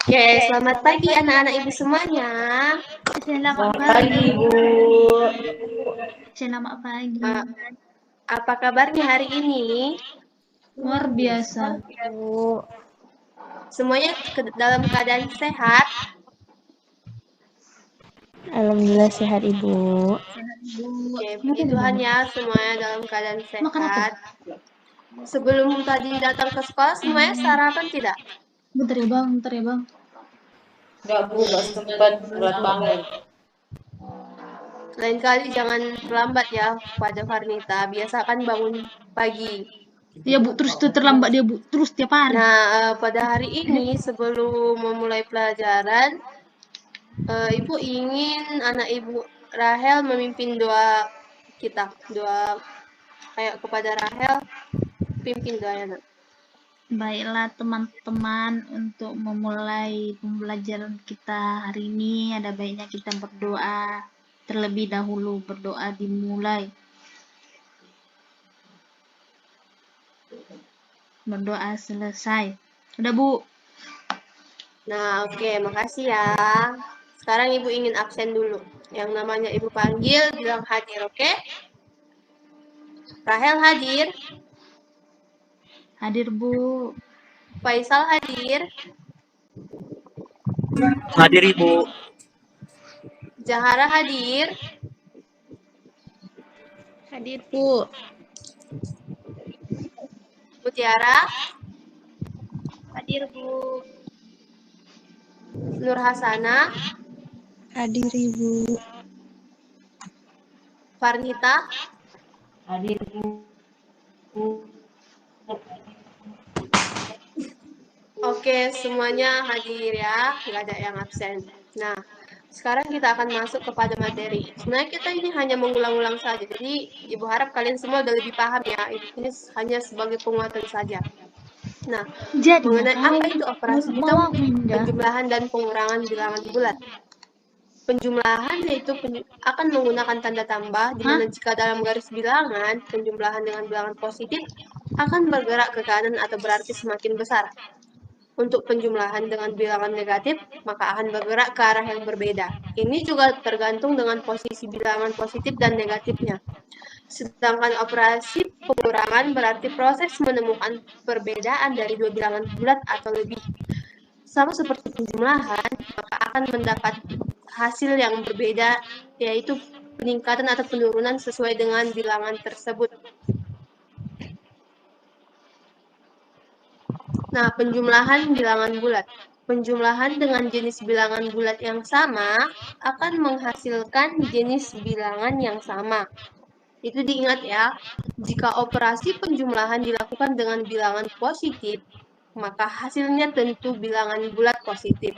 Oke, selamat pagi anak-anak ibu semuanya. Selamat Pagi, Ibu. Selamat pagi. Apa kabarnya hari ini? Luar biasa. Bu. Semuanya dalam keadaan sehat? Alhamdulillah sehat, Ibu. Oke, puji Tuhan ya, semuanya dalam keadaan Makan apa? sehat. Sebelum tadi datang ke sekolah, semuanya sarapan tidak? Bentar ya bang, bentar ya bang. Enggak, Bu. Enggak sempat buat bangun. Lain kali jangan terlambat ya pada Farnita. Biasakan bangun pagi. Ya bu, terus tuh terlambat dia bu, terus tiap hari. Nah, pada hari ini sebelum memulai pelajaran, Ibu ingin anak Ibu Rahel memimpin doa kita. Doa kayak kepada Rahel, pimpin doanya, Nak. Baiklah teman-teman, untuk memulai pembelajaran kita hari ini ada baiknya kita berdoa. Terlebih dahulu berdoa dimulai. Berdoa selesai. Udah bu. Nah, oke, makasih ya. Sekarang Ibu ingin absen dulu. Yang namanya Ibu panggil, bilang hadir, oke? Rahel hadir, Hadir bu. Faisal hadir, Hadir Ibu. Zahara hadir, Hadir, Bu. Mutiara, Hadir, Bu. Nur Hasana, Hadir, Ibu. Farnita, Hadir, Bu. Oke, semuanya hadir ya, nggak ada yang absen. Nah, sekarang kita akan masuk kepada materi. Sebenarnya kita ini hanya mengulang-ulang saja, jadi Ibu harap kalian semua udah lebih paham ya. Ini hanya sebagai penguatan saja. Nah, Jadi mengenai apa itu operasi hitung, pindah. penjumlahan dan pengurangan bilangan bulat. Penjumlahan yaitu akan menggunakan tanda tambah, di mana jika dalam garis bilangan, penjumlahan dengan bilangan positif akan bergerak ke kanan atau berarti semakin besar. Untuk penjumlahan dengan bilangan negatif, maka akan bergerak ke arah yang berbeda. Ini juga tergantung dengan posisi bilangan positif dan negatifnya. Sedangkan operasi pengurangan berarti proses menemukan perbedaan dari dua bilangan bulat atau lebih. Sama seperti penjumlahan, maka akan mendapat hasil yang berbeda, yaitu peningkatan atau penurunan sesuai dengan bilangan tersebut. Nah, penjumlahan bilangan bulat. Penjumlahan dengan jenis bilangan bulat yang sama akan menghasilkan jenis bilangan yang sama. Itu diingat ya, jika operasi penjumlahan dilakukan dengan bilangan positif, maka hasilnya tentu bilangan bulat positif.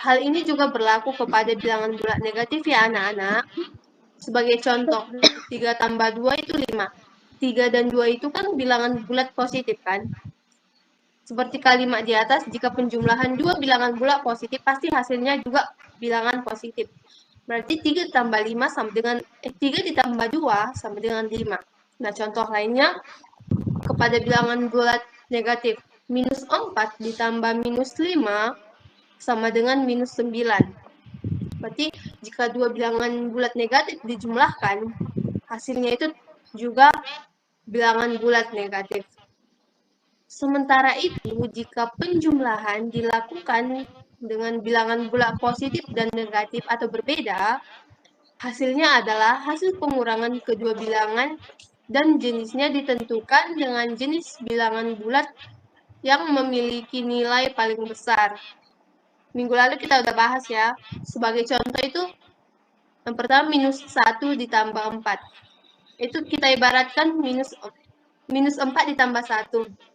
Hal ini juga berlaku kepada bilangan bulat negatif ya anak-anak. Sebagai contoh, 3 tambah 2 itu 5. 3 dan 2 itu kan bilangan bulat positif kan? Seperti kalimat di atas, jika penjumlahan dua bilangan bulat positif, pasti hasilnya juga bilangan positif. Berarti 3 tambah 5 sama dengan 3 ditambah 2 sama dengan 5. Nah, contoh lainnya kepada bilangan bulat negatif, minus 4 ditambah minus 5 sama dengan minus 9. Berarti jika dua bilangan bulat negatif dijumlahkan, hasilnya itu juga bilangan bulat negatif. Sementara itu, jika penjumlahan dilakukan dengan bilangan bulat positif dan negatif atau berbeda, hasilnya adalah hasil pengurangan kedua bilangan dan jenisnya ditentukan dengan jenis bilangan bulat yang memiliki nilai paling besar. Minggu lalu kita udah bahas ya. Sebagai contoh itu, yang pertama minus 1 ditambah 4. Itu kita ibaratkan minus 4 ditambah 1.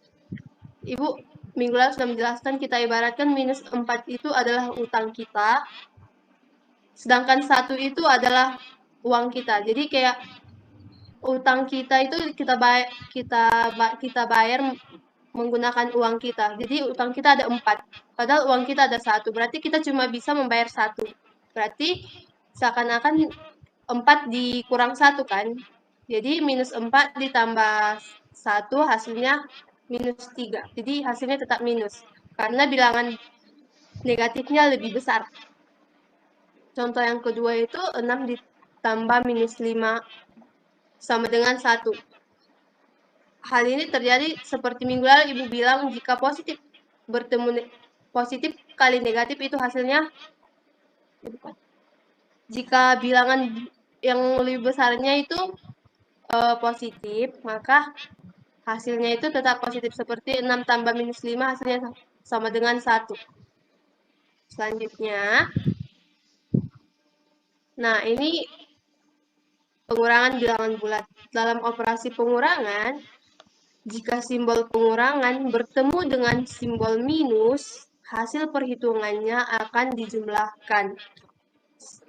Ibu minggu lalu sudah menjelaskan kita ibaratkan minus 4 itu adalah utang kita, sedangkan 1 itu adalah uang kita. Jadi kayak utang kita itu kita bayar menggunakan uang kita. Jadi utang kita ada 4, padahal uang kita ada 1. Berarti kita cuma bisa membayar 1. Berarti seakan-akan 4 dikurang 1 kan. Jadi minus 4 ditambah 1 hasilnya minus 3. Jadi hasilnya tetap minus. karena bilangan negatifnya lebih besar. Contoh yang kedua itu 6 ditambah minus 5 sama dengan 1. Hal ini terjadi seperti minggu lalu Ibu bilang, jika positif bertemu positif kali negatif itu hasilnya, jika bilangan yang lebih besarnya itu positif, maka hasilnya itu tetap positif, seperti 6 tambah minus 5 hasilnya sama dengan 1. Selanjutnya, nah ini pengurangan bilangan bulat. Dalam operasi pengurangan, jika simbol pengurangan bertemu dengan simbol minus, hasil perhitungannya akan dijumlahkan.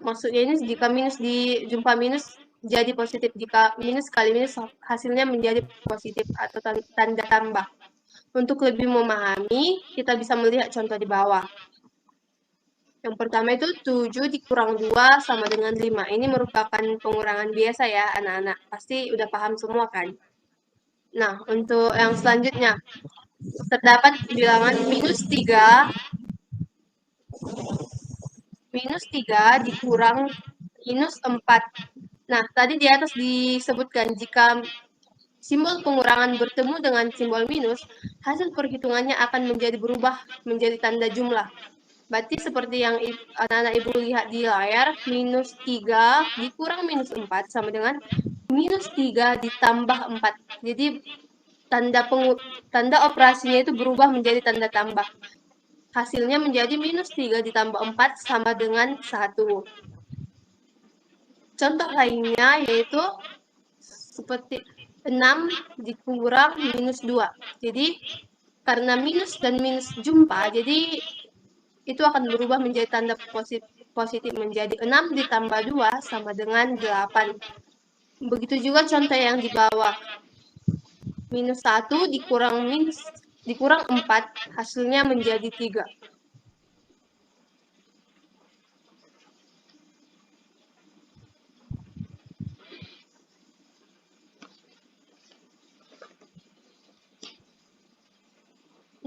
Maksudnya ini jika minus dijumpa minus jadi positif, jika minus kali minus hasilnya menjadi positif atau tanda tambah. Untuk lebih memahami, kita bisa melihat contoh di bawah. Yang pertama itu 7 dikurang 2 sama dengan 5. Ini merupakan pengurangan biasa ya anak-anak. Pasti udah paham semua kan? Nah, untuk yang selanjutnya, terdapat bilangan minus 3 dikurang minus 4. Nah, tadi di atas disebutkan jika simbol pengurangan bertemu dengan simbol minus, hasil perhitungannya akan berubah menjadi tanda jumlah. Berarti seperti yang anak-anak Ibu lihat di layar, minus 3 dikurang minus 4 sama dengan minus 3 ditambah 4. Jadi tanda operasinya itu berubah menjadi tanda tambah. Hasilnya menjadi minus 3 ditambah 4 sama dengan 1. Contoh lainnya yaitu seperti 6 dikurang minus 2. Jadi karena minus dan minus jumpa, jadi itu akan berubah menjadi tanda positif menjadi 6 ditambah 2 sama dengan 8. Begitu juga contoh yang di bawah. Minus 1 dikurang 4, hasilnya menjadi 3.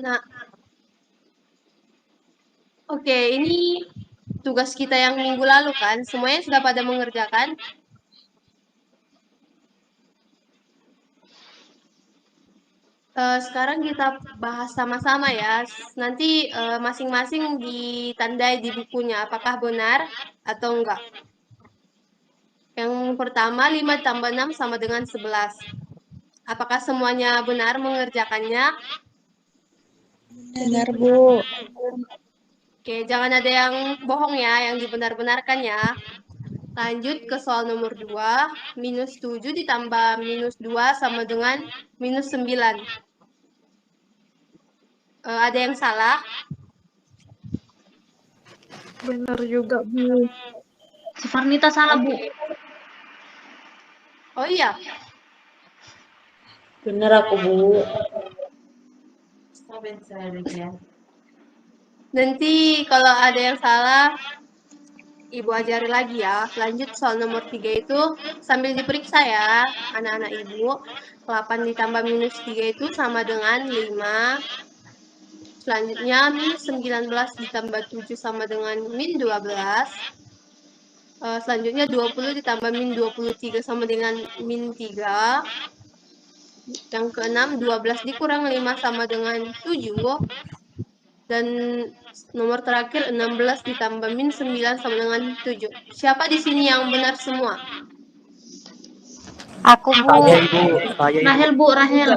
Nah, oke, ini tugas kita yang minggu lalu kan, semuanya sudah pada mengerjakan? Sekarang kita bahas sama-sama ya. Nanti masing-masing ditandai di bukunya, apakah benar atau enggak. Yang pertama, 5 tambah 6 sama dengan 11. Apakah semuanya benar mengerjakannya? Benar, Bu. Oke, jangan ada yang bohong ya, yang dibenar-benarkan ya. Lanjut ke soal nomor 2, minus 7 ditambah minus 2 sama dengan minus 9. Ada yang salah? Benar juga, Bu. Si Farnita salah, Bu. Oh iya, Bener aku, Bu. nanti kalau ada yang salah, Ibu ajari lagi ya. Lanjut soal nomor 3 itu sambil diperiksa ya, anak-anak Ibu. 8 ditambah minus 3 itu sama dengan 5. Selanjutnya, minus 19 ditambah 7 sama dengan min 12. Selanjutnya, 20 ditambah min 23 sama dengan min 3. Yang keenam, 12 dikurang 5 sama dengan 7. Dan nomor terakhir, 16 ditambah min 9 sama dengan 7. Siapa di sini yang benar semua? Aku, Bu. Saya, Ibu. Saya, Ibu. Rahel, Bu, Rahel.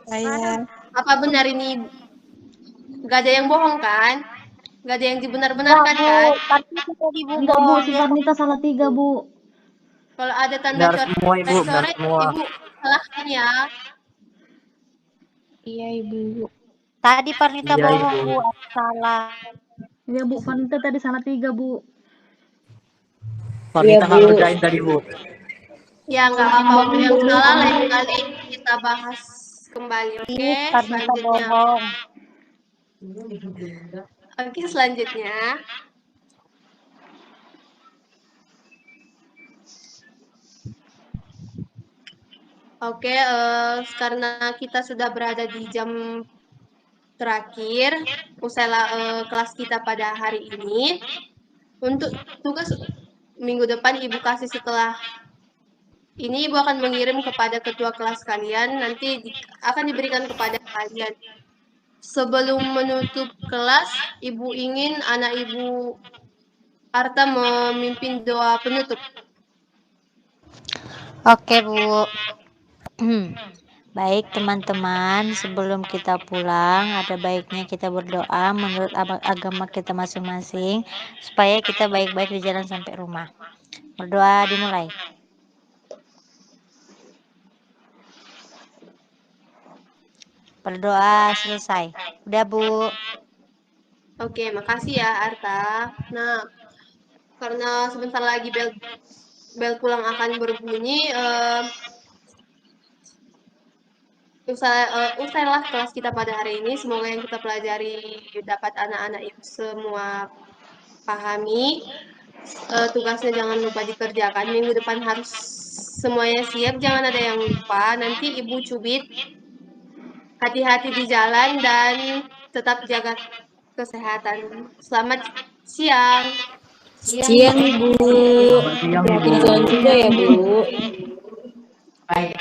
Saya Apa benar ini? Gak ada yang bohong kan? Gak ada yang dibenar-benarkan kan? Tapi itu tadi Bu Enggak, Bu, bohong. si Farnita salah 3, Bu. Kalau ada tanda Benar semua, Ibu. Benar coret, semua. Ibu salahkan ya. iya, Ibu. Tadi Farnita Iya, bohong, Ibu. Bu. Aku salah. Iya, Bu, Farnita tadi salah 3, Bu. Farnita Iya, nggak Bu. ngerjain tadi, Bu. Ya, nggak apa-apa. Yang salah lain kali kita bahas kembali, oke? Ih, Farnita Selanjutnya. bohong. Oke, selanjutnya. Oke, karena kita sudah berada di jam terakhir, usai kelas kita pada hari ini, untuk tugas minggu depan Ibu kasih setelah ini, Ibu akan mengirim kepada ketua kelas kalian, nanti akan diberikan kepada kalian. Sebelum menutup kelas, Ibu ingin anak Ibu Arta memimpin doa penutup. Oke, Bu. Baik teman-teman, sebelum kita pulang ada baiknya kita berdoa menurut agama kita masing-masing supaya kita baik-baik di jalan sampai rumah. Berdoa dimulai. Berdoa selesai. Udah, Bu. Oke, makasih ya Arta. Nah, karena sebentar lagi bel pulang akan berbunyi, usailah kelas kita pada hari ini. Semoga yang kita pelajari dapat anak-anak Ibu semua pahami. Tugasnya jangan lupa dikerjakan. Minggu depan harus semuanya siap, jangan ada yang lupa. Nanti Ibu cubit. Hati-hati di jalan dan tetap jaga kesehatan. Selamat siang. Siang, Ibu. Selamat siang, Ibu. Hati-hati di jalan juga ya, Bu. Baik.